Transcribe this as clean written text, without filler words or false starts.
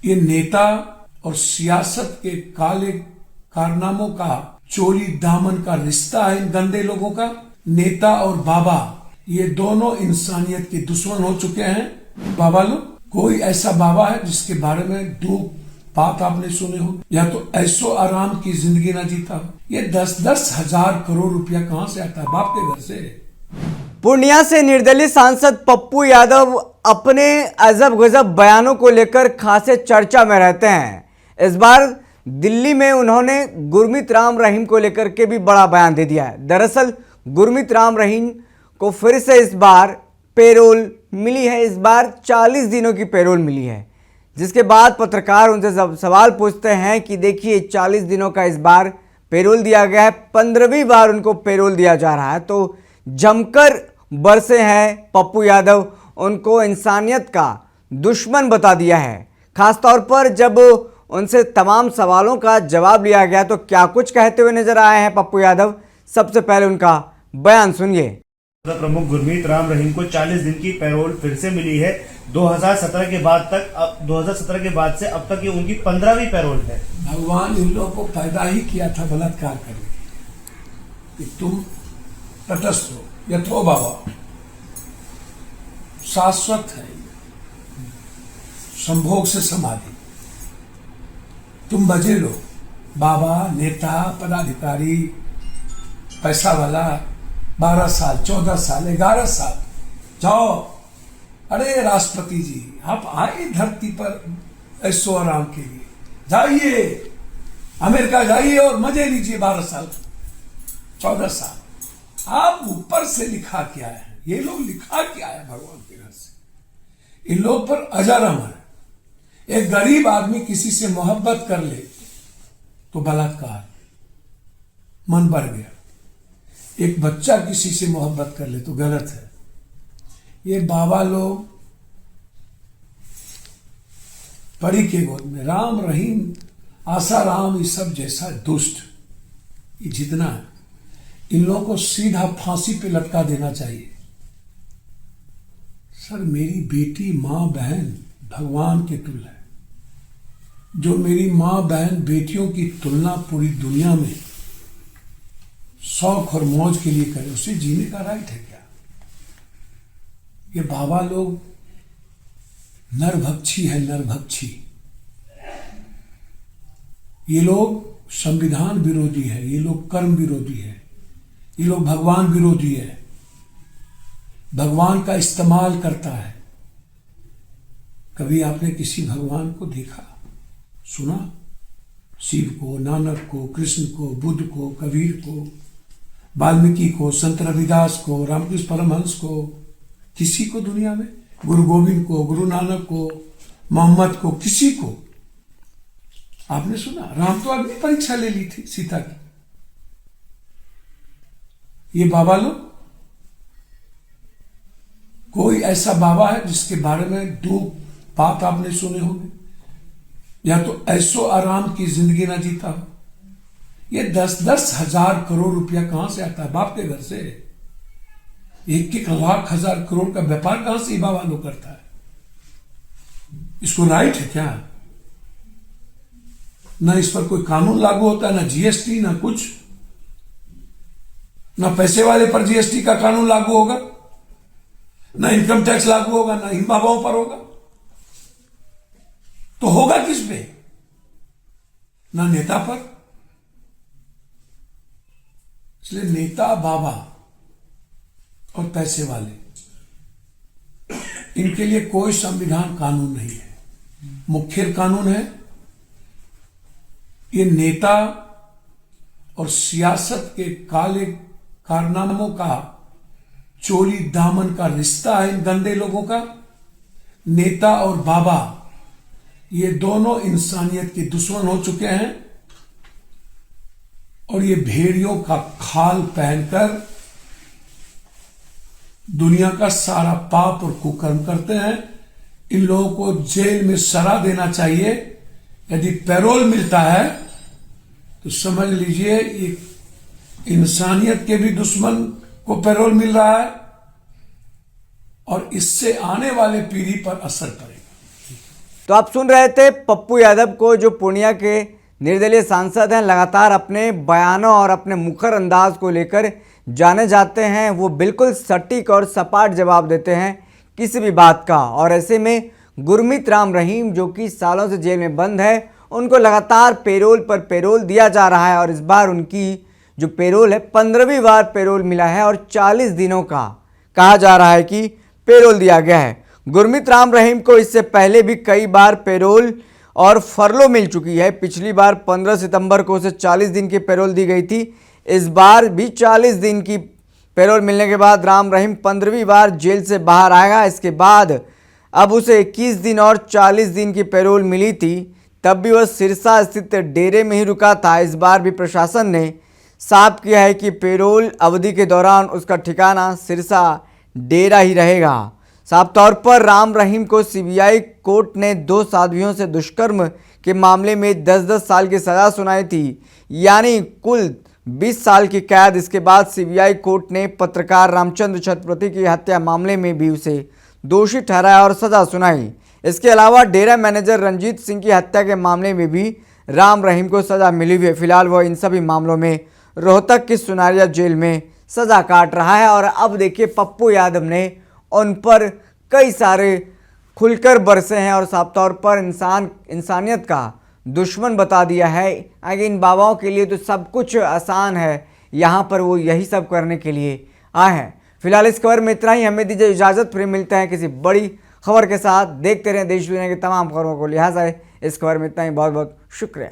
ये नेता और सियासत के काले कारनामों का चोली दामन का रिश्ता है इन गंदे लोगों का। नेता और बाबा ये दोनों इंसानियत के दुश्मन हो चुके हैं। बाबा लोग, कोई ऐसा बाबा है जिसके बारे में दो बात आपने सुने हो, या तो ऐसो आराम की जिंदगी ना जीता हो। ये 10-10 हजार करोड़ रुपया कहां से आता है? बाप के घर से। पूर्णिया से निर्दलीय सांसद पप्पू यादव अपने अजब गजब बयानों को लेकर खासे चर्चा में रहते हैं। इस बार दिल्ली में उन्होंने गुरमीत राम रहीम को लेकर के भी बड़ा बयान दे दिया है। दरअसल गुरमीत राम रहीम को फिर से इस बार पेरोल मिली है। इस बार 40 दिनों की पेरोल मिली है, जिसके बाद पत्रकार उनसे सवाल पूछते हैं कि देखिए 40 दिनों का इस बार पेरोल दिया गया है, 15वीं बार उनको पेरोल दिया जा रहा है, तो जमकर बरसे हैं पप्पू यादव। उनको इंसानियत का दुश्मन बता दिया है। खासतौर पर जब उनसे तमाम सवालों का जवाब लिया गया तो क्या कुछ कहते हुए नजर आए हैं पप्पू यादव। सबसे पहले उनका बयान सुनिए। प्रमुख गुरमीत राम रहीम को 40 दिन की पैरोल फिर से मिली है। 2017 के बाद तक 2017 के बाद से अब तक ये उनकी 15वीं पैरोल है। भगवान इन लोगों को पैदा ही किया था बलात्कार करने कि तुम तटस्थ हो, यथो बाबा शाश्वत है, संभोग से समाधि। तुम बजे लो, बाबा, नेता, पदाधिकारी, पैसा वाला, 12 साल, 14 साल, 11 साल जाओ। अरे राष्ट्रपति जी, आप आए धरती पर ऐसो आराम के लिए, जाइए अमेरिका जाइए और मजे लीजिए। 12 साल, 14 साल, आप ऊपर से लिखा क्या है? ये लोग लिखा क्या है भगवान के घर से? इन लोग पर अजर अमर। एक गरीब आदमी किसी से मोहब्बत कर ले तो बलात्कार, मन भर गया। एक बच्चा किसी से मोहब्बत कर ले तो गलत है। ये बाबा लोग परी के गोद में राम रहीम, आसाराम, ये सब जैसा दुष्ट ये जितना है, इन लोगों को सीधा फांसी पे लटका देना चाहिए। सर, मेरी बेटी, मां, बहन भगवान के तुल्य है। जो मेरी मां, बहन, बेटियों की तुलना पूरी दुनिया में शौक और मौज के लिए करे, उसे जीने का राइट है क्या? ये बाबा लोग नरभक्षी है, नरभक्षी। ये लोग संविधान विरोधी है, ये लोग कर्म विरोधी है, ये लोग भगवान विरोधी है। भगवान का इस्तेमाल करता है। कभी आपने किसी भगवान को देखा, सुना? शिव को, नानक को, कृष्ण को, बुद्ध को, कबीर को, वाल्मीकि को, संत रविदास को, रामकृष्ण परमहंस को, किसी को दुनिया में? गुरु गोविंद को, गुरु नानक को, मोहम्मद को, किसी को आपने सुना? राम तो अग्नि परीक्षा ले ली थी सीता की। ये बाबा लोग, कोई ऐसा बाबा है जिसके बारे में दो बात आपने सुने होंगे, या तो ऐसो आराम की जिंदगी ना जीता हो। ये 10-10 हजार करोड़ रुपया कहां से आता है? बाप के घर से। 1-1 लाख हजार करोड़ का व्यापार कहां से बाबा लोग करता है? इसको राइट है क्या? ना इस पर कोई कानून लागू होता है, ना जीएसटी, ना कुछ, ना पैसे वाले पर जीएसटी का कानून लागू होगा, ना इनकम टैक्स लागू होगा, ना इन बाबाओं पर होगा। तो होगा किस पे? ना नेता पर। इसलिए नेता, बाबा और पैसे वाले, इनके लिए कोई संविधान कानून नहीं है। मुख्य कानून है ये नेता और सियासत के काले कारनामों का चोली दामन का रिश्ता है इन गंदे लोगों का। नेता और बाबा ये दोनों इंसानियत के दुश्मन हो चुके हैं, और ये भेड़ियों का खाल पहनकर दुनिया का सारा पाप और कुकर्म करते हैं। इन लोगों को जेल में सजा देना चाहिए। यदि पैरोल मिलता है तो समझ लीजिए ये इंसानियत के भी दुश्मन को पैरोल मिल रहा है, और इससे आने वाले पीढ़ी पर असर पड़ेगा। तो आप सुन रहे थे पप्पू यादव को, जो पूर्णिया के निर्दलीय सांसद हैं। लगातार अपने बयानों और अपने मुखर अंदाज को लेकर जाने जाते हैं। वो बिल्कुल सटीक और सपाट जवाब देते हैं किसी भी बात का। और ऐसे में गुरमीत राम रहीम, जो कि सालों से जेल में बंद है, उनको लगातार पेरोल पर पेरोल दिया जा रहा है। और इस बार उनकी जो पेरोल है, 15वीं बार पेरोल मिला है और 40 दिनों का कहा जा रहा है कि पेरोल दिया गया है। गुरमीत राम रहीम को इससे पहले भी कई बार पेरोल और फरलो मिल चुकी है। पिछली बार 15 सितंबर को उसे 40 दिन की पेरोल दी गई थी। इस बार भी 40 दिन की पेरोल मिलने के बाद राम रहीम 15वीं बार जेल से बाहर आएगा। इसके बाद अब उसे 21 दिन और 40 दिन की पेरोल मिली थी, तब भी वह सिरसा स्थित डेरे में ही रुका था। इस बार भी प्रशासन ने साफ किया है कि पेरोल अवधि के दौरान उसका ठिकाना सिरसा डेरा ही रहेगा। साफ तौर पर राम रहीम को सीबीआई कोर्ट ने 2 साध्वियों से दुष्कर्म के मामले में 10-10 साल की सजा सुनाई थी, यानी कुल 20 साल की कैद। इसके बाद सीबीआई कोर्ट ने पत्रकार रामचंद्र छत्रपति की हत्या मामले में भी उसे दोषी ठहराया और सजा सुनाई। इसके अलावा डेरा मैनेजर रंजीत सिंह की हत्या के मामले में भी राम रहीम को सजा मिली हुई है। फिलहाल वह इन सभी मामलों में रोहतक की सुनारिया जेल में सजा काट रहा है। और अब देखिए, पप्पू यादव ने उन पर कई सारे खुलकर बरसे हैं और साफ तौर पर इंसानियत का दुश्मन बता दिया है। आगे इन बाबाओं के लिए तो सब कुछ आसान है, यहाँ पर वो यही सब करने के लिए आए हैं। फिलहाल इस खबर में इतना ही। हमें दीजिए इजाज़त, फिर मिलते हैं किसी बड़ी खबर के साथ। देखते रहें देश दुनिया की तमाम खबरों को। लिहाजा इस खबर में इतना ही। बहुत बहुत शुक्रिया।